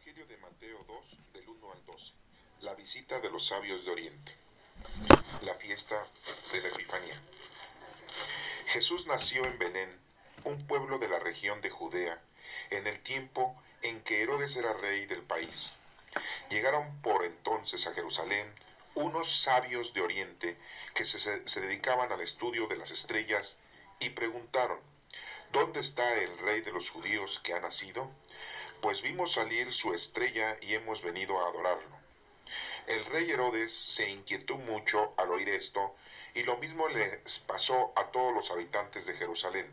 Evangelio de Mateo 2, del 1 al 12. La visita de los sabios de Oriente. La fiesta de la Epifanía. Jesús nació en Belén, un pueblo de la región de Judea, en el tiempo en que Herodes era rey del país. Llegaron por entonces a Jerusalén unos sabios de Oriente que se dedicaban al estudio de las estrellas y preguntaron: ¿Dónde está el rey de los judíos que ha nacido? Pues vimos salir su estrella y hemos venido a adorarlo. El rey Herodes se inquietó mucho al oír esto, y lo mismo les pasó a todos los habitantes de Jerusalén.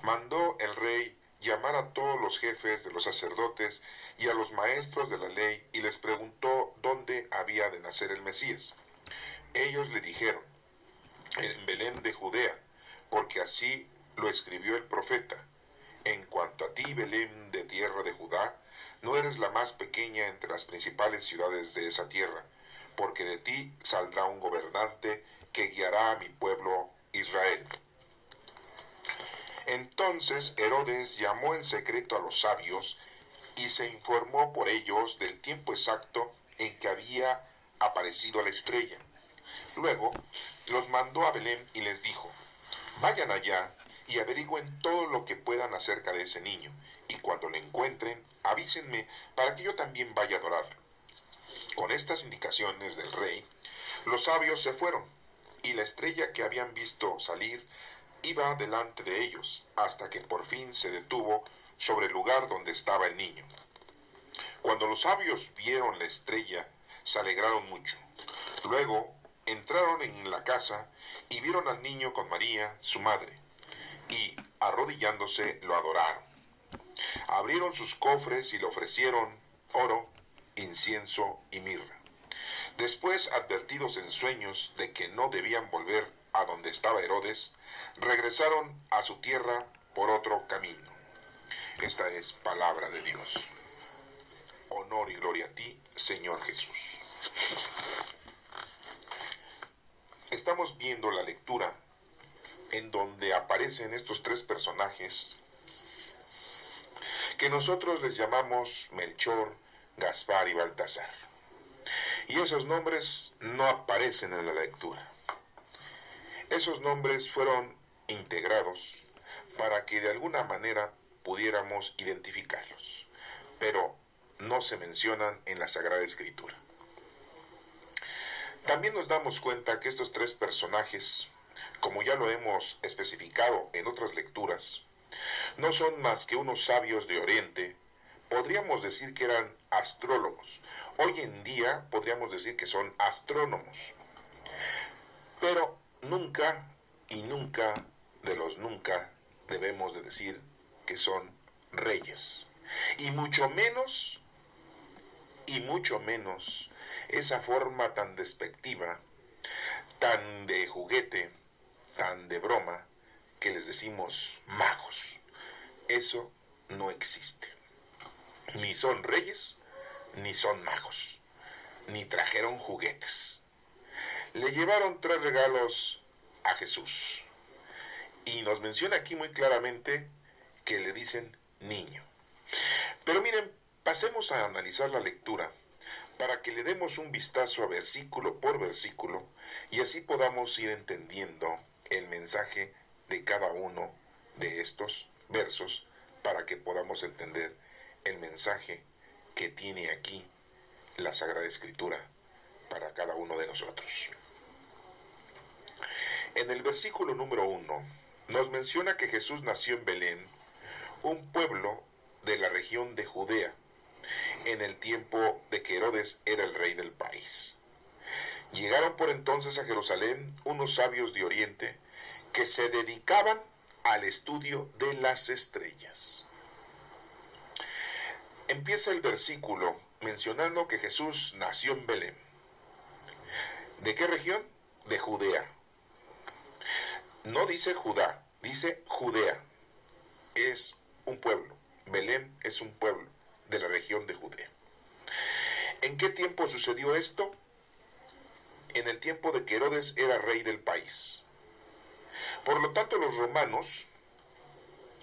Mandó el rey llamar a todos los jefes de los sacerdotes y a los maestros de la ley y les preguntó dónde había de nacer el Mesías. Ellos le dijeron: en Belén de Judea, porque así lo escribió el profeta. En cuanto a ti, Belén de tierra de Judá, no eres la más pequeña entre las principales ciudades de esa tierra, porque de ti saldrá un gobernante que guiará a mi pueblo Israel. Entonces Herodes llamó en secreto a los sabios y se informó por ellos del tiempo exacto en que había aparecido la estrella. Luego los mandó a Belén y les dijo: vayan allá y averigüen todo lo que puedan acerca de ese niño, y cuando lo encuentren, avísenme para que yo también vaya a adorarlo. Con estas indicaciones del rey, los sabios se fueron, y la estrella que habían visto salir iba delante de ellos, hasta que por fin se detuvo sobre el lugar donde estaba el niño. Cuando los sabios vieron la estrella, se alegraron mucho. Luego entraron en la casa y vieron al niño con María, su madre, y, arrodillándose, lo adoraron. Abrieron sus cofres y le ofrecieron oro, incienso y mirra. Después, advertidos en sueños de que no debían volver a donde estaba Herodes, regresaron a su tierra por otro camino. Esta es palabra de Dios. Honor y gloria a ti, Señor Jesús. Estamos viendo la lectura en donde aparecen estos tres personajes que nosotros les llamamos Melchor, Gaspar y Baltasar. Y esos nombres no aparecen en la lectura. Esos nombres fueron integrados para que de alguna manera pudiéramos identificarlos, pero no se mencionan en la Sagrada Escritura. También nos damos cuenta que estos tres personajes, como ya lo hemos especificado en otras lecturas, no son más que unos sabios de Oriente. Podríamos decir que eran astrólogos. Hoy en día podríamos decir que son astrónomos. Pero nunca y nunca de los nunca debemos de decir que son reyes. Y mucho menos esa forma tan despectiva, tan de juguete, tan de broma, que les decimos magos. Eso no existe. Ni son reyes, ni son magos, ni trajeron juguetes. Le llevaron tres regalos a Jesús. Y nos menciona aquí muy claramente que le dicen niño. Pero miren, pasemos a analizar la lectura para que le demos un vistazo a versículo por versículo y así podamos ir entendiendo el mensaje de cada uno de estos versos para que podamos entender el mensaje que tiene aquí la Sagrada Escritura para cada uno de nosotros. En el versículo número 1 nos menciona que Jesús nació en Belén, un pueblo de la región de Judea, en el tiempo de que Herodes era el rey del país. Llegaron por entonces a Jerusalén unos sabios de Oriente que se dedicaban al estudio de las estrellas. Empieza el versículo mencionando que Jesús nació en Belén. ¿De qué región? De Judea. No dice Judá, dice Judea. Es un pueblo. Belén es un pueblo de la región de Judea. ¿En qué tiempo sucedió esto? En el tiempo de que Herodes era rey del país. Por lo tanto, los romanos,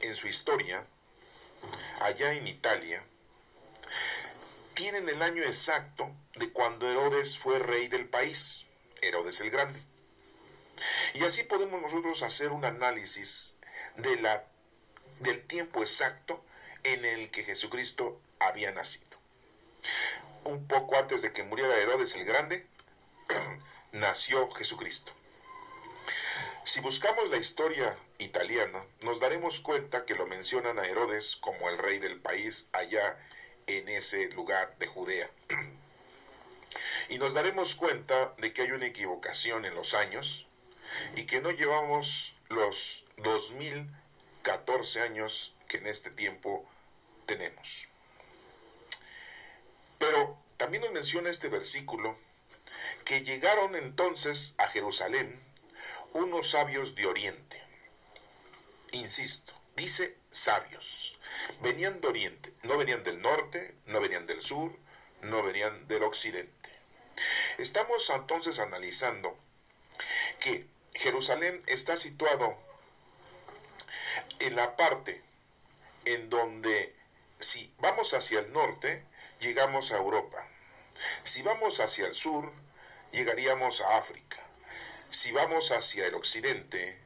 en su historia, allá en Italia, tienen el año exacto de cuando Herodes fue rey del país, Herodes el Grande. Y así podemos nosotros hacer un análisis del tiempo exacto en el que Jesucristo había nacido. Un poco antes de que muriera Herodes el Grande, nació Jesucristo. Si buscamos la historia italiana, nos daremos cuenta que lo mencionan a Herodes como el rey del país allá en ese lugar de Judea. Y nos daremos cuenta de que hay una equivocación en los años y que no llevamos los 2014 años que en este tiempo tenemos. Pero también nos menciona este versículo que llegaron entonces a Jerusalén unos sabios de Oriente. Insisto, dice sabios. Venían de Oriente, no venían del norte, no venían del sur, no venían del occidente. Estamos entonces analizando que Jerusalén está situado en la parte en donde si vamos hacia el norte, llegamos a Europa. Si vamos hacia el sur, llegaríamos a África. Si vamos hacia el occidente,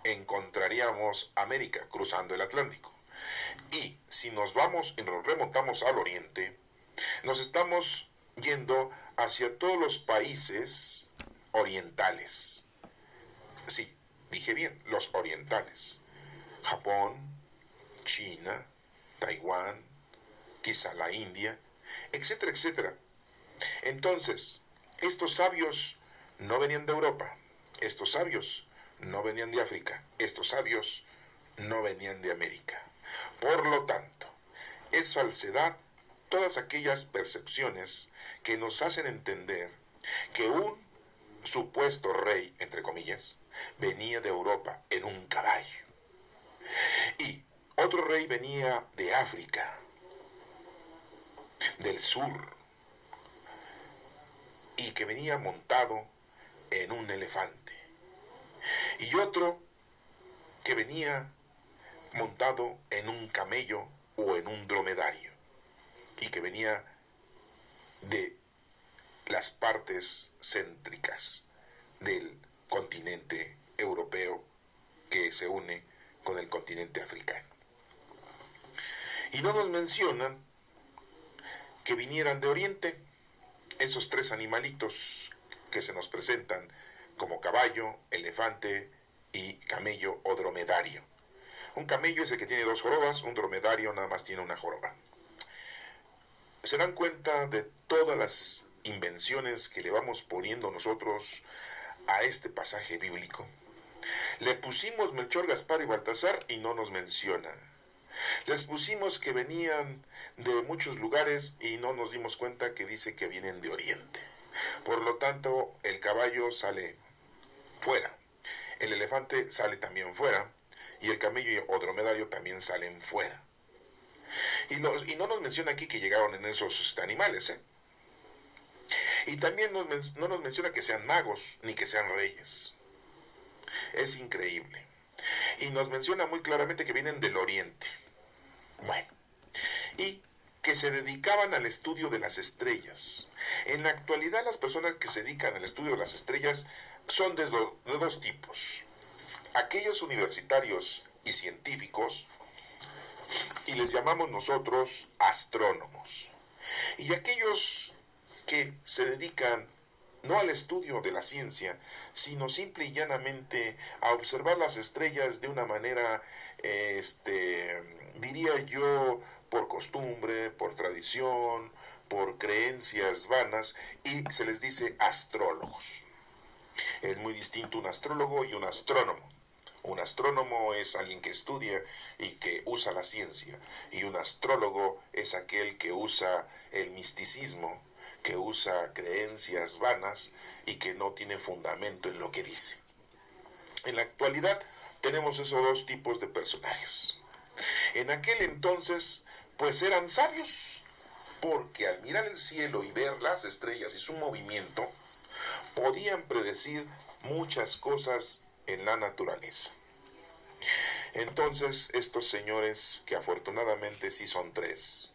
encontraríamos América, cruzando el Atlántico. Y si nos vamos y nos remontamos al oriente, nos estamos yendo hacia todos los países orientales. Sí, dije bien, los orientales. Japón, China, Taiwán, quizá la India, etcétera, etcétera. Entonces, estos sabios no venían de Europa, estos sabios no venían de África, estos sabios no venían de América. Por lo tanto, es falsedad todas aquellas percepciones que nos hacen entender que un supuesto rey, entre comillas, venía de Europa en un caballo. Y otro rey venía de África, del sur, y que venía montado en un elefante. Y otro que venía montado en un camello o en un dromedario, y que venía de las partes céntricas del continente europeo que se une con el continente africano. Y no nos mencionan que vinieran de Oriente esos tres animalitos que se nos presentan como caballo, elefante y camello o dromedario. Un camello es el que tiene 2 jorobas, un dromedario nada más tiene una joroba. ¿Se dan cuenta de todas las invenciones que le vamos poniendo nosotros a este pasaje bíblico? Le pusimos Melchor, Gaspar y Baltasar y no nos menciona. Les pusimos que venían de muchos lugares y no nos dimos cuenta que dice que vienen de Oriente. Por lo tanto, el caballo sale fuera, el elefante sale también fuera y el camello o dromedario también salen fuera. Y no nos menciona aquí que llegaron en esos animales, ¿eh? Y también no nos menciona que sean magos ni que sean reyes. Es increíble. Y nos menciona muy claramente que vienen del Oriente. Bueno, y que se dedicaban al estudio de las estrellas. En la actualidad las personas que se dedican al estudio de las estrellas son de dos tipos. Aquellos universitarios y científicos, y les llamamos nosotros astrónomos. Y aquellos que se dedican no al estudio de la ciencia, sino simple y llanamente a observar las estrellas de una manera, diría yo, por costumbre, por tradición, por creencias vanas, y se les dice astrólogos. Es muy distinto un astrólogo y un astrónomo. Un astrónomo es alguien que estudia y que usa la ciencia, y un astrólogo es aquel que usa el misticismo, que usa creencias vanas y que no tiene fundamento en lo que dice. En la actualidad tenemos esos dos tipos de personajes. En aquel entonces, pues eran sabios, porque al mirar el cielo y ver las estrellas y su movimiento, podían predecir muchas cosas en la naturaleza. Entonces, estos señores, que afortunadamente sí son 3,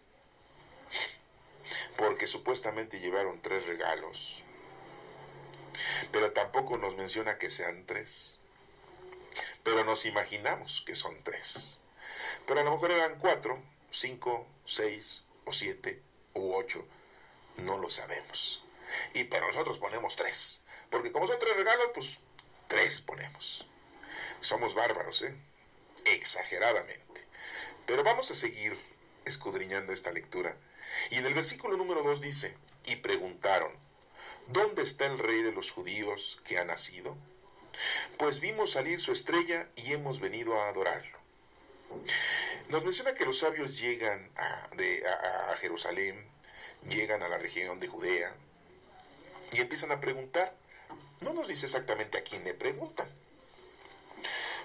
porque supuestamente llevaron 3 regalos, pero tampoco nos menciona que sean 3, pero nos imaginamos que son 3, pero a lo mejor eran 4, 5, 6 o 7 u 8, no lo sabemos. Pero nosotros ponemos 3, porque como son 3 regalos, pues 3 ponemos. Somos bárbaros, exageradamente. Pero vamos a seguir escudriñando esta lectura. Y en el versículo número 2 dice: y preguntaron, ¿dónde está el rey de los judíos que ha nacido? Pues vimos salir su estrella y hemos venido a adorarlo. Nos menciona que los sabios llegan a Jerusalén, llegan a la región de Judea y empiezan a preguntar. No nos dice exactamente a quién le preguntan.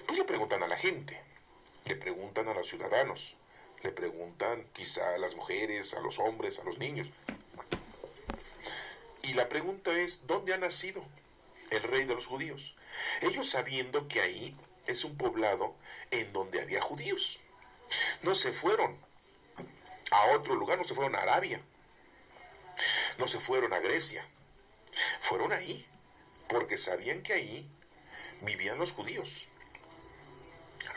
Pues le preguntan a la gente, le preguntan a los ciudadanos, le preguntan quizá a las mujeres, a los hombres, a los niños. Y la pregunta es, ¿dónde ha nacido el rey de los judíos? Ellos sabiendo que ahí es un poblado en donde había judíos. No se fueron a otro lugar, no se fueron a Arabia, no se fueron a Grecia, fueron ahí, porque sabían que ahí vivían los judíos,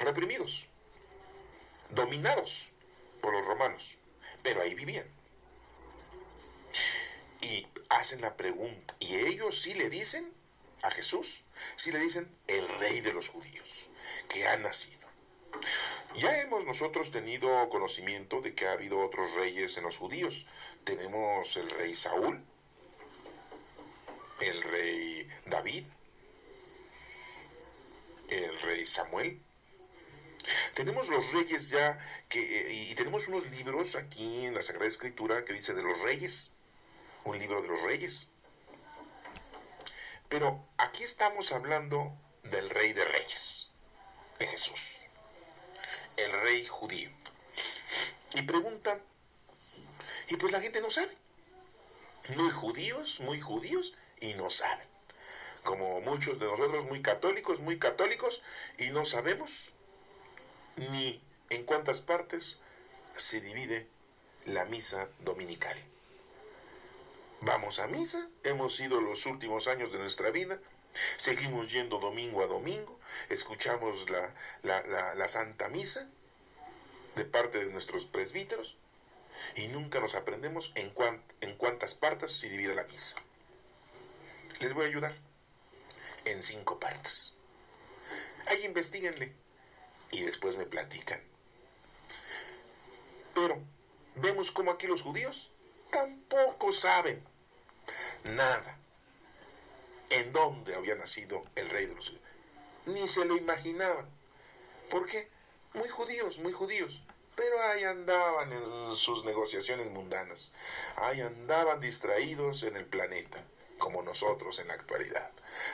reprimidos, dominados por los romanos, pero ahí vivían. Y hacen la pregunta, y ellos sí le dicen a Jesús, sí le dicen el rey de los judíos, que ha nacido. Ya hemos nosotros tenido conocimiento de que ha habido otros reyes en los judíos. Tenemos el rey Saúl, el rey David, el rey Samuel. Tenemos los reyes ya, y tenemos unos libros aquí en la Sagrada Escritura que dice de los reyes, un libro de los reyes. Pero aquí estamos hablando del rey de reyes, de Jesús, el rey judío. Y preguntan, y pues la gente no sabe. Muy judíos, y no saben. Como muchos de nosotros muy católicos, y no sabemos ni en cuántas partes se divide la misa dominical. Vamos a misa, hemos ido los últimos años de nuestra vida, seguimos yendo domingo a domingo, escuchamos la Santa Misa de parte de nuestros presbíteros y nunca nos aprendemos en cuántas partes se divide la misa. Les voy a ayudar en 5 partes. Ahí investiguenle y después me platican. Pero vemos como aquí los judíos tampoco saben nada en dónde había nacido el rey de los judíos. Ni se lo imaginaban. ¿Por qué? Muy judíos. Pero ahí andaban en sus negociaciones mundanas. Ahí andaban distraídos en el planeta, como nosotros en la actualidad.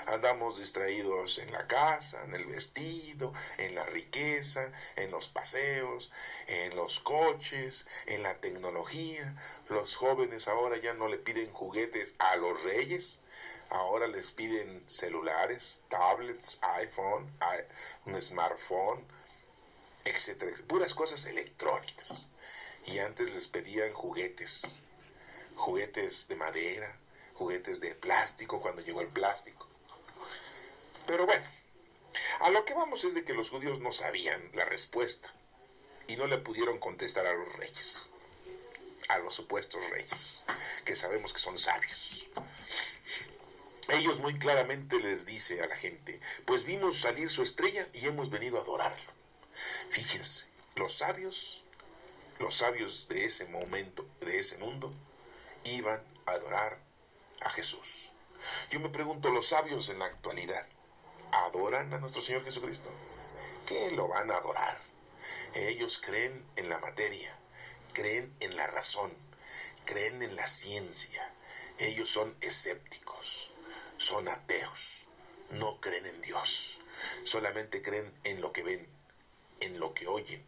Andamos distraídos en la casa, en el vestido, en la riqueza, en los paseos, en los coches, en la tecnología. Los jóvenes ahora ya no le piden juguetes a los reyes, ahora les piden celulares, tablets, iPhone, un smartphone, etcétera, puras cosas electrónicas. Y antes les pedían juguetes de madera, juguetes de plástico cuando llegó el plástico. Pero bueno, a lo que vamos es de que los judíos no sabían la respuesta y no le pudieron contestar a los reyes, a los supuestos reyes, que sabemos que son sabios. Ellos muy claramente les dice a la gente, pues vimos salir su estrella y hemos venido a adorarlo. Fíjense, los sabios de ese momento, de ese mundo, iban a adorar a Jesús. Yo me pregunto, los sabios en la actualidad, ¿adoran a nuestro Señor Jesucristo? ¿Qué lo van a adorar? Ellos creen en la materia, creen en la razón, creen en la ciencia. Ellos son escépticos, son ateos, no creen en Dios, solamente creen en lo que ven, en lo que oyen,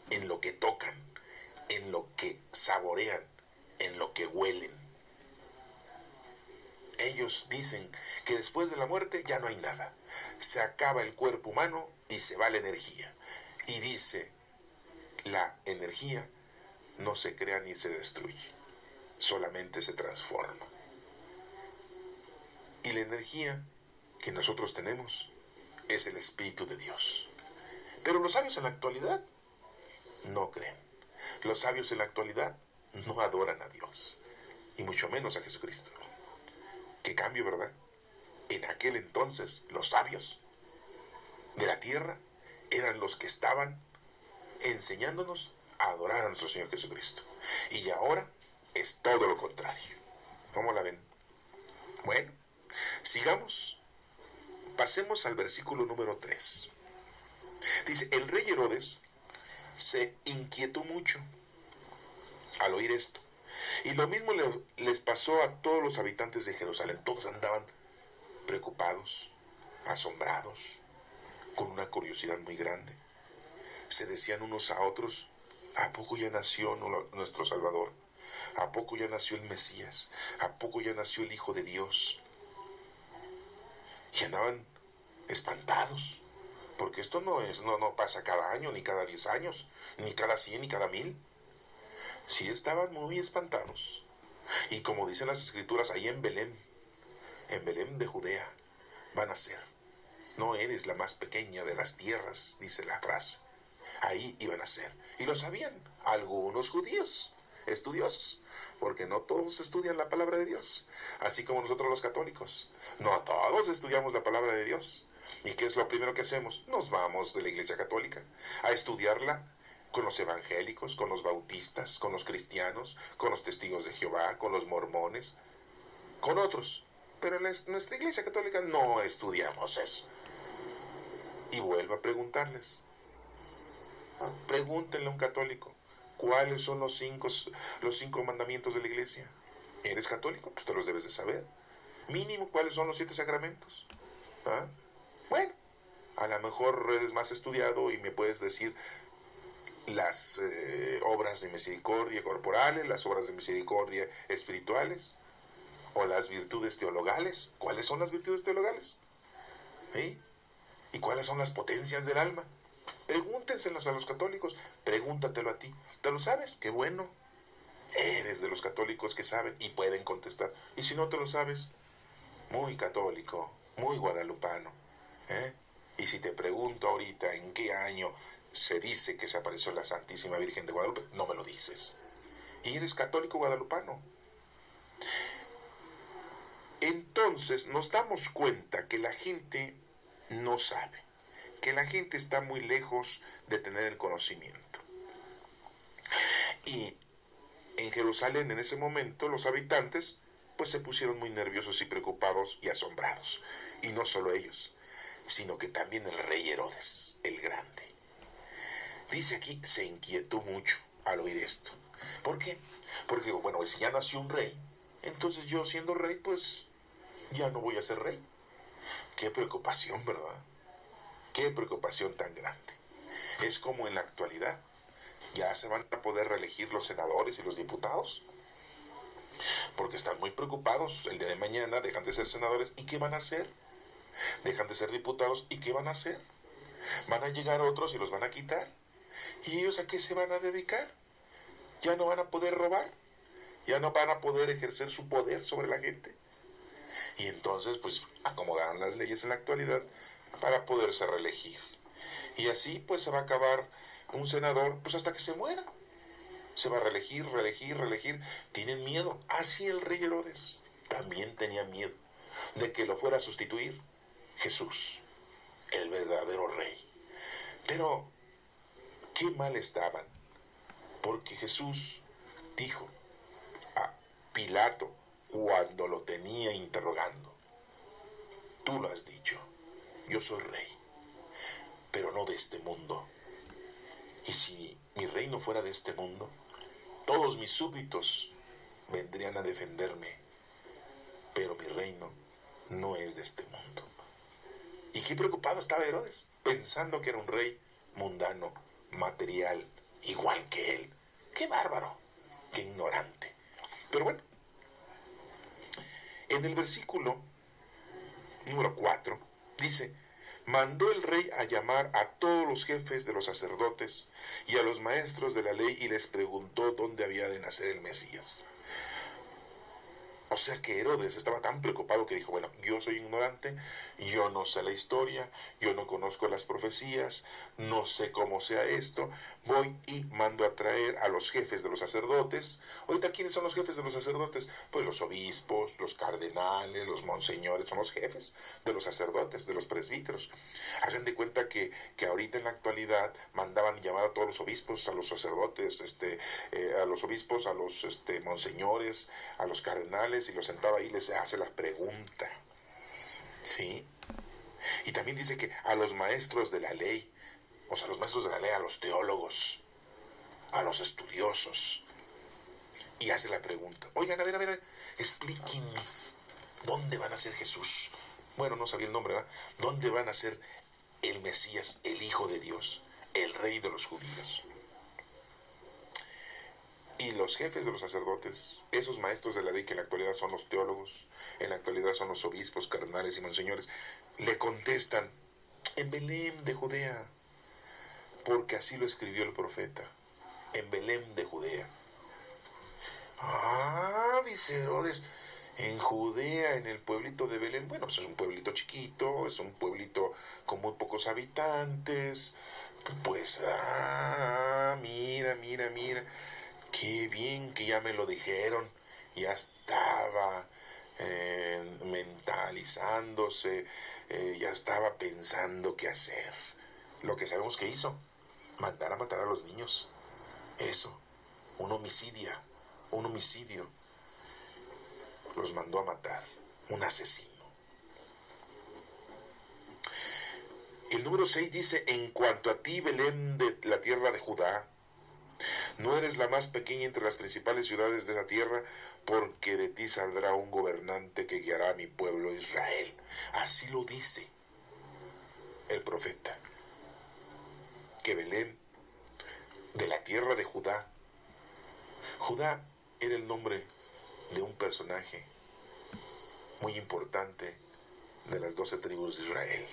en lo que tocan, en lo que saborean, en lo que huelen. Ellos dicen que después de la muerte ya no hay nada. Se acaba el cuerpo humano y se va la energía. Y dice, la energía no se crea ni se destruye. solamente se transforma. Y la energía que nosotros tenemos es el Espíritu de Dios. Pero los sabios en la actualidad no creen. Los sabios en la actualidad no adoran a Dios, y mucho menos a Jesucristo. Qué cambio, ¿verdad? En aquel entonces los sabios de la tierra eran los que estaban enseñándonos a adorar a nuestro Señor Jesucristo. Y ahora es todo lo contrario. ¿Cómo la ven? Bueno, sigamos. Pasemos al versículo número 3. Dice, el rey Herodes se inquietó mucho al oír esto. Y lo mismo les pasó a todos los habitantes de Jerusalén. Todos andaban preocupados, asombrados, con una curiosidad muy grande. Se decían unos a otros, ¿a poco ya nació nuestro Salvador? ¿A poco ya nació el Mesías? ¿A poco ya nació el Hijo de Dios? Y andaban espantados, porque esto no pasa cada año, ni cada 10 años, ni cada 100, ni cada 1000. Sí estaban muy espantados. Y como dicen las Escrituras, ahí en Belén de Judea, van a ser. No eres la más pequeña de las tierras, dice la frase. Ahí iban a ser. Y lo sabían algunos judíos estudiosos, porque no todos estudian la palabra de Dios, así como nosotros los católicos. No todos estudiamos la palabra de Dios. ¿Y qué es lo primero que hacemos? Nos vamos de la Iglesia Católica a estudiarla con los evangélicos, con los bautistas, con los cristianos, con los testigos de Jehová, con los mormones, con otros. Pero en nuestra Iglesia Católica no estudiamos eso. Y vuelvo a preguntarles. Pregúntenle a un católico, ¿cuáles son los cinco mandamientos de la Iglesia? ¿Eres católico? Pues te los debes de saber. Mínimo, ¿cuáles son los 7 sacramentos? ¿Ah? Bueno, a lo mejor eres más estudiado y me puedes decir las obras de misericordia corporales, las obras de misericordia espirituales, o las virtudes teologales. ¿Cuáles son las virtudes teologales? ¿Sí? ¿Y cuáles son las potencias del alma? Pregúntenselos a los católicos, pregúntatelo a ti. ¿Te lo sabes? Qué bueno. Eres de los católicos que saben y pueden contestar. Y si no te lo sabes, muy católico, muy guadalupano. Y si te pregunto ahorita en qué año se dice que se apareció la Santísima Virgen de Guadalupe, no me lo dices. Y eres católico guadalupano. Entonces nos damos cuenta que la gente no sabe, que la gente está muy lejos de tener el conocimiento. Y en Jerusalén en ese momento los habitantes pues se pusieron muy nerviosos y preocupados y asombrados. Y no solo ellos, sino que también el rey Herodes, el grande. Dice aquí, se inquietó mucho al oír esto. ¿Por qué? Porque, bueno, si ya nació un rey, entonces yo siendo rey, pues ya no voy a ser rey. Qué preocupación, ¿verdad? Qué preocupación tan grande. Es como en la actualidad. Ya se van a poder reelegir los senadores y los diputados. Porque están muy preocupados. El día de mañana dejan de ser senadores. ¿Y qué van a hacer? Dejan de ser diputados. ¿Y qué van a hacer? Van a llegar otros y los van a quitar. ¿Y ellos a qué se van a dedicar? Ya no van a poder robar. Ya no van a poder ejercer su poder sobre la gente. Y entonces, pues, acomodaron las leyes en la actualidad para poderse reelegir. Y así, pues, se va a acabar un senador, pues, hasta que se muera. Se va a reelegir, reelegir, reelegir. Tienen miedo. Así el rey Herodes también tenía miedo de que lo fuera a sustituir Jesús, el verdadero rey. Pero, qué mal estaban, porque Jesús dijo a Pilato, cuando lo tenía interrogando, tú lo has dicho, yo soy rey, pero no de este mundo. Y si mi reino fuera de este mundo, todos mis súbditos vendrían a defenderme, pero mi reino no es de este mundo. Y qué preocupado estaba Herodes, pensando que era un rey mundano, material, igual que él. Qué bárbaro, qué ignorante. Pero bueno, en el versículo número 4 dice, mandó el rey a llamar a todos los jefes de los sacerdotes y a los maestros de la ley y les preguntó dónde había de nacer el Mesías. O sea que Herodes estaba tan preocupado que dijo, bueno, yo soy ignorante, yo no sé la historia, yo no conozco las profecías, no sé cómo sea esto, voy y mando a traer a los jefes de los sacerdotes. Ahorita, ¿quiénes son los jefes de los sacerdotes? Pues los obispos, los cardenales, los monseñores, son los jefes de los sacerdotes, de los presbíteros. Hagan de cuenta que ahorita en la actualidad mandaban llamar a todos los obispos, a los sacerdotes, a los obispos, a los monseñores, a los cardenales, y los sentaba ahí y les hace la pregunta. ¿Sí? Y también dice que a los maestros de la ley, o sea, a los maestros de la ley, a los teólogos, a los estudiosos, y hace la pregunta. Oigan, a ver, explíquenme, ¿dónde van a ser Jesús? Bueno, no sabía el nombre, ¿verdad? ¿Dónde van a ser el Mesías, el Hijo de Dios, el Rey de los judíos? Y los jefes de los sacerdotes, esos maestros de la ley que en la actualidad son los teólogos, en la actualidad son los obispos, cardenales y monseñores, le contestan, en Belén de Judea, porque así lo escribió el profeta, en Belén de Judea. Ah, dice Herodes, en Judea, en el pueblito de Belén. Bueno, pues es un pueblito chiquito, es un pueblito con muy pocos habitantes. Pues, mira. Qué bien que ya me lo dijeron. Ya estaba mentalizándose, ya estaba pensando qué hacer. Lo que sabemos que hizo, mandar a matar a los niños. Eso, un homicidio. Los mandó a matar, un asesino. El número 6 dice, en cuanto a ti, Belén de la tierra de Judá, no eres la más pequeña entre las principales ciudades de esa tierra, porque de ti saldrá un gobernante que guiará a mi pueblo Israel. Así lo dice el profeta, que Belén, de la tierra de Judá. Judá era el nombre de un personaje muy importante de las 12 tribus de Israel.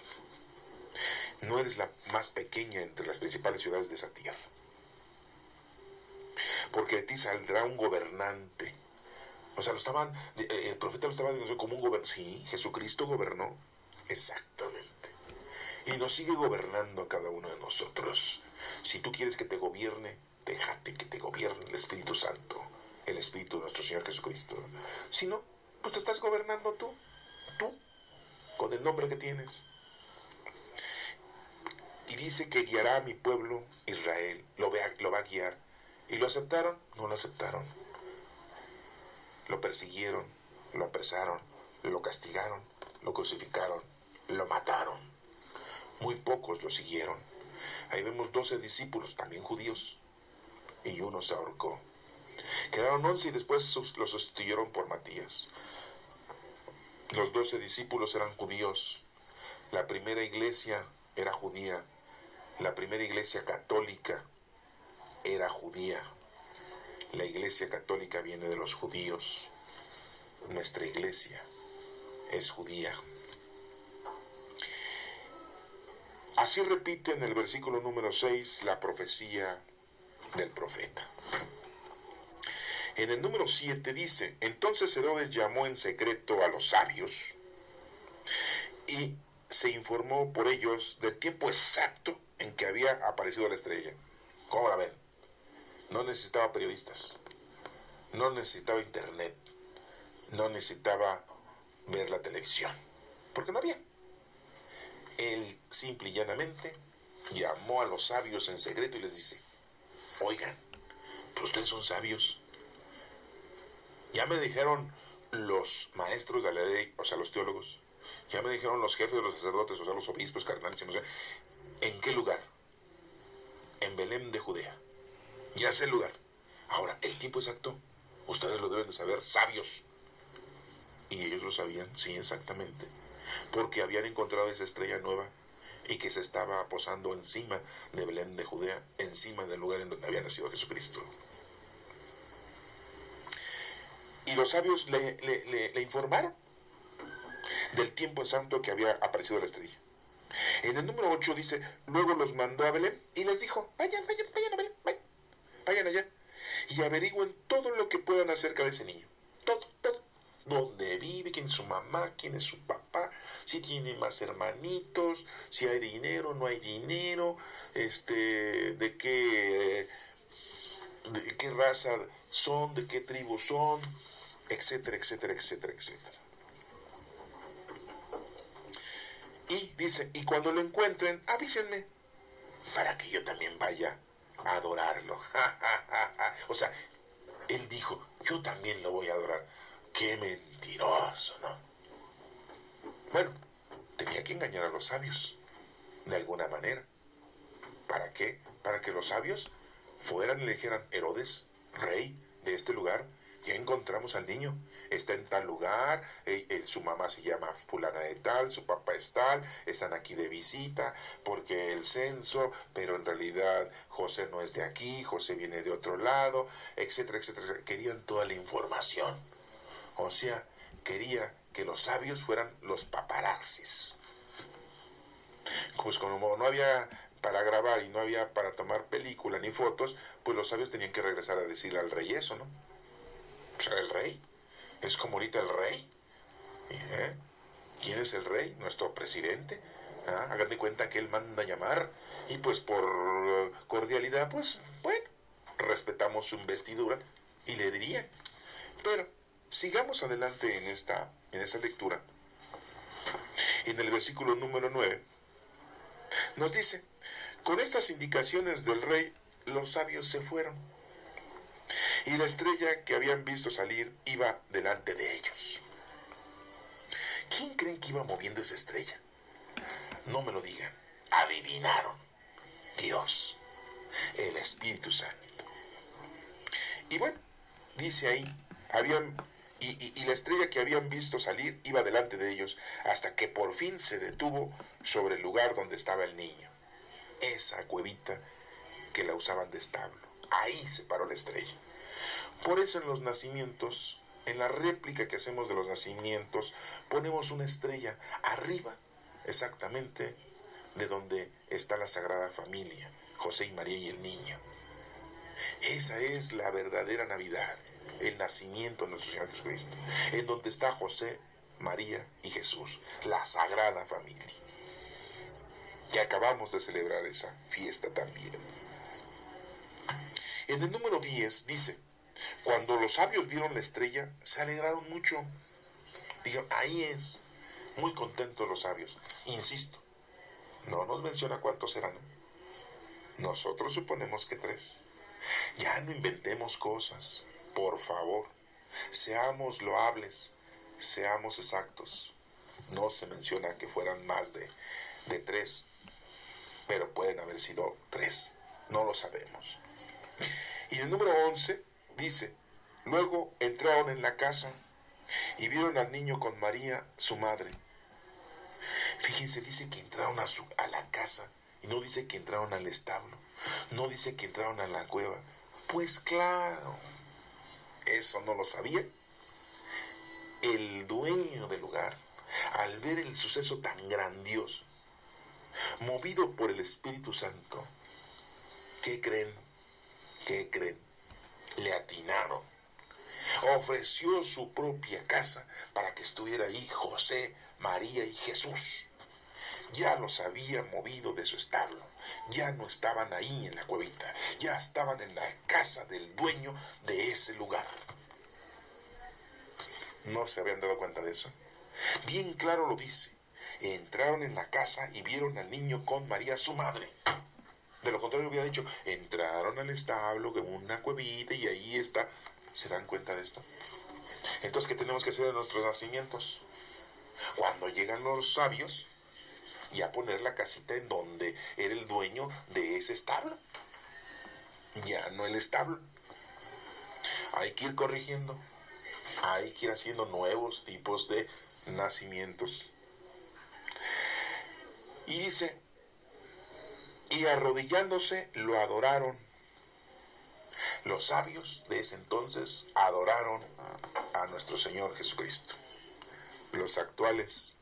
No eres la más pequeña entre las principales ciudades de esa tierra, porque de ti saldrá un gobernante. O sea, el profeta lo estaba diciendo como un gobernante. Sí, Jesucristo gobernó. Exactamente. Y nos sigue gobernando a cada uno de nosotros. Si tú quieres que te gobierne, déjate que te gobierne el Espíritu Santo, el Espíritu de nuestro Señor Jesucristo. Si no, pues te estás gobernando tú, con el nombre que tienes. Y dice que guiará a mi pueblo Israel, lo va a guiar. ¿Y lo aceptaron? No lo aceptaron. Lo persiguieron, lo apresaron, lo castigaron, lo crucificaron, lo mataron. Muy pocos lo siguieron. Ahí vemos 12 discípulos, también judíos, y uno se ahorcó. Quedaron 11 y después los sustituyeron por Matías. Los 12 discípulos eran judíos. La primera iglesia era judía. La primera iglesia católica era judía. La iglesia católica viene de los judíos. Nuestra iglesia es judía. Así repite en el versículo número 6 la profecía del profeta. En el número 7 dice, entonces Herodes llamó en secreto a los sabios y se informó por ellos del tiempo exacto en que había aparecido la estrella. ¿Cómo la ven? No necesitaba periodistas, no necesitaba internet, no necesitaba ver la televisión, porque no había. Él simple y llanamente llamó a los sabios en secreto y les dice, oigan, pues ustedes son sabios. Ya me dijeron los maestros de la ley, o sea, los teólogos, ya me dijeron los jefes de los sacerdotes, o sea, los obispos, cardenales, no sé, ¿en qué lugar? En Belén de Judea. Ya sé el lugar. Ahora, el tiempo exacto, ustedes lo deben de saber, sabios. Y ellos lo sabían, sí, exactamente, porque habían encontrado esa estrella nueva y que se estaba posando encima de Belén de Judea, encima del lugar en donde había nacido Jesucristo. Y los sabios le informaron del tiempo exacto que había aparecido la estrella. En el número 8 dice, luego los mandó a Belén y les dijo, vayan a Belén, vayan allá y averigüen todo lo que puedan acerca de ese niño. Todo. dónde vive, quién es su mamá, quién es su papá, si tiene más hermanitos, si hay dinero, no hay dinero, de qué raza son, de qué tribu son, etcétera, etcétera, etcétera, etcétera. Y dice, y cuando lo encuentren, avísenme para que yo también vaya a adorarlo. O sea, él dijo, yo también lo voy a adorar. Qué mentiroso, ¿no? Bueno, tenía que engañar a los sabios, de alguna manera. ¿Para qué? Para que los sabios fueran y le dijeran, Herodes, rey de este lugar, ya encontramos al niño, está en tal lugar, su mamá se llama fulana de tal, su papá es tal, están aquí de visita, porque el censo, pero en realidad José no es de aquí, José viene de otro lado, etcétera, etcétera. Querían toda la información. O sea, quería que los sabios fueran los paparazzis. Pues como no había para grabar y no había para tomar película ni fotos, pues los sabios tenían que regresar a decirle al rey eso, ¿no? O sea, el rey. Es como ahorita el rey. ¿Eh? ¿Quién es el rey? Nuestro presidente. ¿Ah? Hagan de cuenta que él manda a llamar y pues por cordialidad, pues bueno, respetamos su investidura y le dirían. Pero sigamos adelante en esta lectura. En el versículo número 9 nos dice, con estas indicaciones del rey, los sabios se fueron, y la estrella que habían visto salir iba delante de ellos. ¿Quién creen que iba moviendo esa estrella? No me lo digan. Adivinaron. Dios, el Espíritu Santo. Y bueno, dice ahí, y la estrella que habían visto salir iba delante de ellos, hasta que por fin se detuvo sobre el lugar donde estaba el niño. Esa cuevita que la usaban de establo. Ahí se paró la estrella. Por eso en los nacimientos, en la réplica que hacemos de los nacimientos, ponemos una estrella arriba, exactamente de donde está la Sagrada Familia, José y María y el niño. Esa es la verdadera Navidad, el nacimiento de nuestro Señor Jesucristo, en donde está José, María y Jesús, la Sagrada Familia. Y acabamos de celebrar esa fiesta también. En el número 10 dice, cuando los sabios vieron la estrella, se alegraron mucho. Dijeron, ahí es. Muy contentos los sabios. Insisto, no nos menciona cuántos eran. Nosotros suponemos que 3. Ya no inventemos cosas, por favor. Seamos loables, seamos exactos. No se menciona que fueran más de 3, pero pueden haber sido 3. No lo sabemos. Y el número 11 dice, luego entraron en la casa y vieron al niño con María, su madre. Fíjense, dice que entraron a la casa y no dice que entraron al establo, no dice que entraron a la cueva. Pues claro, eso no lo sabía. El dueño del lugar, al ver el suceso tan grandioso, movido por el Espíritu Santo, ¿qué creen? ¿Qué creen? Le atinaron. Ofreció su propia casa para que estuviera ahí José, María y Jesús. Ya los había movido de su establo, ya no estaban ahí en la cuevita, ya estaban en la casa del dueño de ese lugar. ¿No se habían dado cuenta de eso? Bien claro lo dice. Entraron en la casa y vieron al niño con María, su madre. De lo contrario hubiera dicho, entraron al establo con una cuevita y ahí está. ¿Se dan cuenta de esto? Entonces, ¿qué tenemos que hacer en nuestros nacimientos? Cuando llegan los sabios, y a poner la casita en donde era el dueño de ese establo. Ya no el establo. Hay que ir corrigiendo. Hay que ir haciendo nuevos tipos de nacimientos. Y dice, y arrodillándose lo adoraron. Los sabios de ese entonces adoraron a nuestro Señor Jesucristo. Los actuales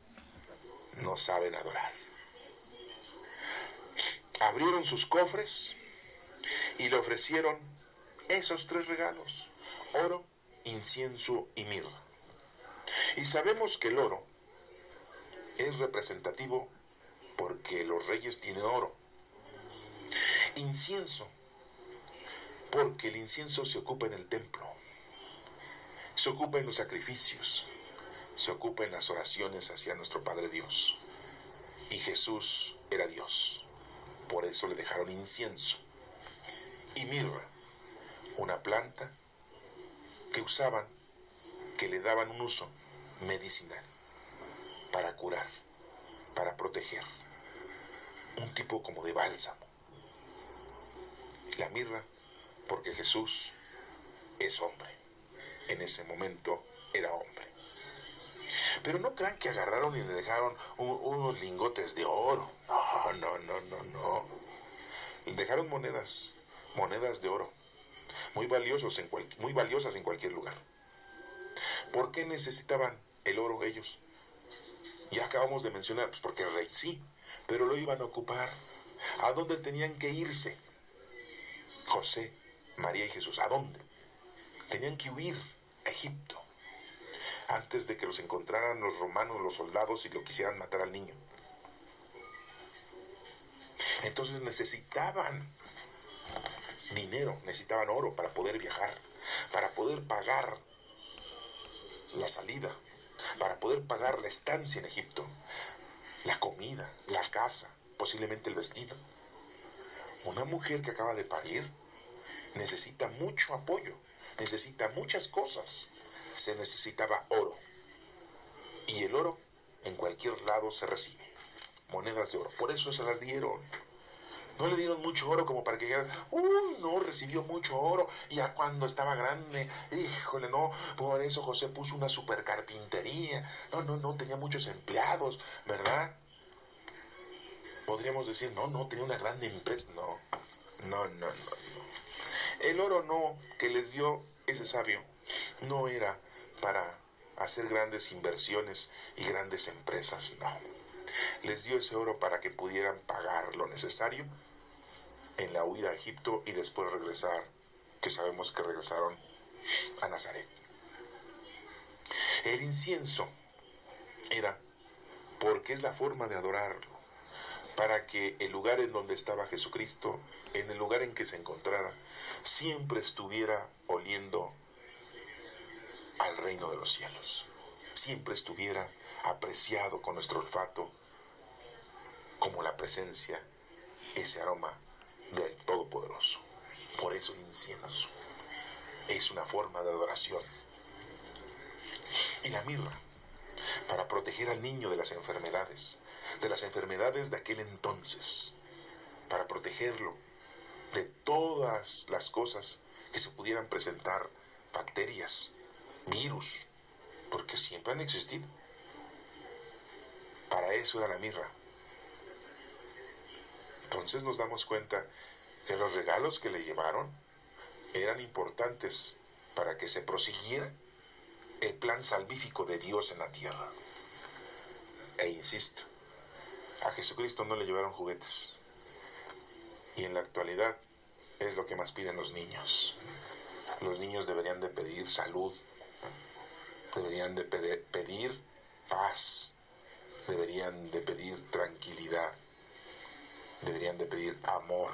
no saben adorar. Abrieron sus cofres y le ofrecieron esos 3 regalos: oro, incienso y mirra. Y sabemos que el oro es representativo porque los reyes tienen oro. Incienso, porque el incienso se ocupa en el templo, se ocupa en los sacrificios, se ocupa en las oraciones hacia nuestro Padre Dios. Y Jesús era Dios, por eso le dejaron incienso. Y mirra, una planta que usaban, que le daban un uso medicinal, para curar, para proteger, un tipo como de bálsamo. La mirra, porque Jesús es hombre, en ese momento era hombre. Pero no crean que agarraron y le dejaron unos lingotes de oro. No. Le dejaron monedas de oro, muy valiosas en cualquier lugar. ¿Por qué necesitaban el oro ellos? Ya acabamos de mencionar, pues porque el rey sí, pero lo iban a ocupar. ¿A dónde tenían que irse? José, María y Jesús, ¿a dónde? Tenían que huir a Egipto, antes de que los encontraran los romanos, los soldados, y lo quisieran matar al niño. Entonces necesitaban dinero, necesitaban oro para poder viajar, para poder pagar la salida, para poder pagar la estancia en Egipto, la comida, la casa, posiblemente el vestido. Una mujer que acaba de parir necesita mucho apoyo, necesita muchas cosas. Se necesitaba oro. Y el oro en cualquier lado se recibe. Monedas de oro. Por eso se las dieron. No le dieron mucho oro como para que dijeran, uy, no, recibió mucho oro. Y ya cuando estaba grande, híjole, no, por eso José puso una super carpintería. No, tenía muchos empleados, ¿verdad? Podríamos decir, no, tenía una gran empresa. No. El oro no, que les dio ese sabio, no era para hacer grandes inversiones y grandes empresas, no. Les dio ese oro para que pudieran pagar lo necesario en la huida a Egipto y después regresar, que sabemos que regresaron a Nazaret. El incienso era porque es la forma de adorarlo, para que el lugar en donde estaba Jesucristo, en el lugar en que se encontrara, siempre estuviera oliendo al reino de los cielos, siempre estuviera apreciado con nuestro olfato como la presencia, ese aroma del Todopoderoso. Por eso el incienso es una forma de adoración. Y la mirra, para proteger al niño de las enfermedades de aquel entonces, para protegerlo de todas las cosas que se pudieran presentar, bacterias, virus, porque siempre han existido. Para eso era la mirra. Entonces nos damos cuenta que los regalos que le llevaron eran importantes para que se prosiguiera el plan salvífico de Dios en la tierra. E insisto, a Jesucristo no le llevaron juguetes. Y en la actualidad es lo que más piden los niños. Los niños deberían de pedir salud, deberían de pedir paz, deberían de pedir tranquilidad, deberían de pedir amor.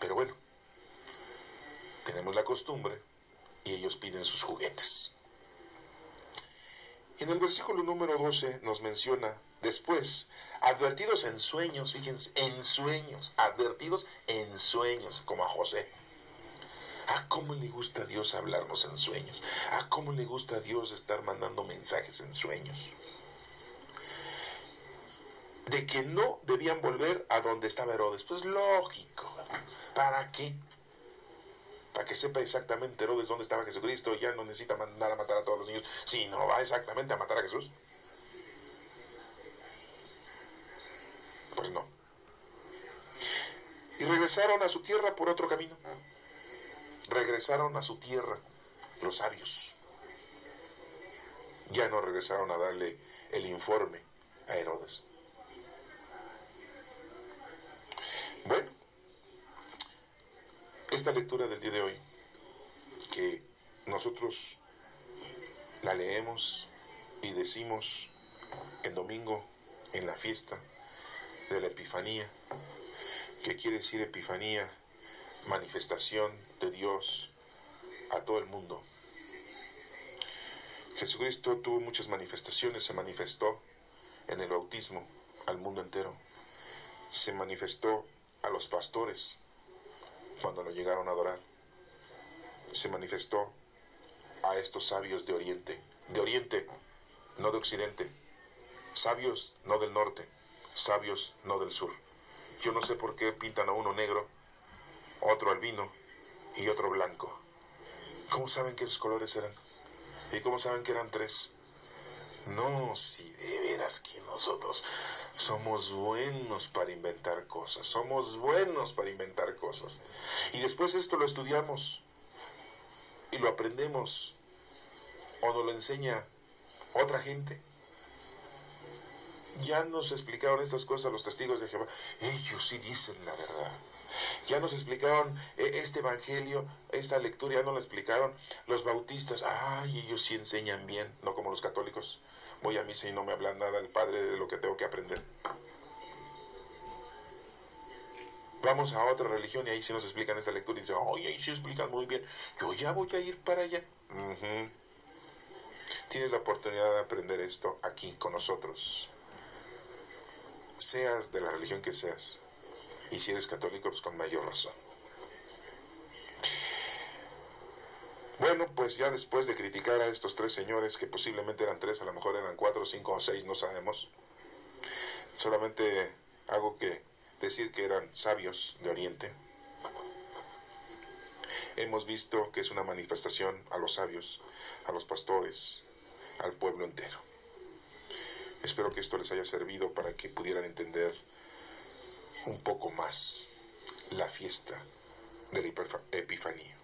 Pero bueno, tenemos la costumbre y ellos piden sus juguetes. Y en el versículo número 12 nos menciona después, advertidos en sueños, fíjense, en sueños, advertidos en sueños, como a José. Cómo le gusta a Dios hablarnos en sueños. Cómo le gusta a Dios estar mandando mensajes en sueños. De que no debían volver a donde estaba Herodes. Pues lógico. ¿Para qué? Para que sepa exactamente Herodes dónde estaba Jesucristo. Ya no necesita mandar a matar a todos los niños, sino va exactamente a matar a Jesús. Pues no. Y regresaron a su tierra por otro camino. Regresaron a su tierra los sabios. Ya no regresaron a darle el informe a Herodes. Bueno, esta lectura del día de hoy, que nosotros la leemos y decimos en domingo, en la fiesta de la Epifanía, que quiere decir Epifanía, manifestación de Dios a todo el mundo. Jesucristo tuvo muchas manifestaciones, se manifestó en el bautismo al mundo entero, se manifestó a los pastores cuando lo llegaron a adorar, se manifestó a estos sabios de Oriente, no de Occidente, sabios no del norte, sabios no del sur. Yo no sé por qué pintan a uno negro, otro albino y otro blanco. ¿Cómo saben que esos colores eran? ¿Y cómo saben que eran tres? No, si de veras que nosotros somos buenos para inventar cosas, somos buenos para inventar cosas. Y después esto lo estudiamos y lo aprendemos o nos lo enseña otra gente. Ya nos explicaron estas cosas los testigos de Jehová. Ellos sí dicen la verdad. Ya nos explicaron este evangelio, esta lectura, ya nos lo explicaron los bautistas. Ay, ellos sí enseñan bien, no como los católicos. Voy a misa y no me habla nada el padre de lo que tengo que aprender. Vamos a otra religión y ahí sí nos explican esta lectura y dicen, oye, ahí sí explican muy bien. Yo ya voy a ir para allá. Tienes la oportunidad de aprender esto aquí con nosotros. Seas de la religión que seas. Y si eres católico, pues con mayor razón. Bueno, pues ya después de criticar a estos tres señores, que posiblemente eran tres, a lo mejor eran 4, 5 o 6, no sabemos. Solamente hago que decir que eran sabios de Oriente. Hemos visto que es una manifestación a los sabios, a los pastores, al pueblo entero. Espero que esto les haya servido para que pudieran entender un poco más la fiesta de la Epifanía.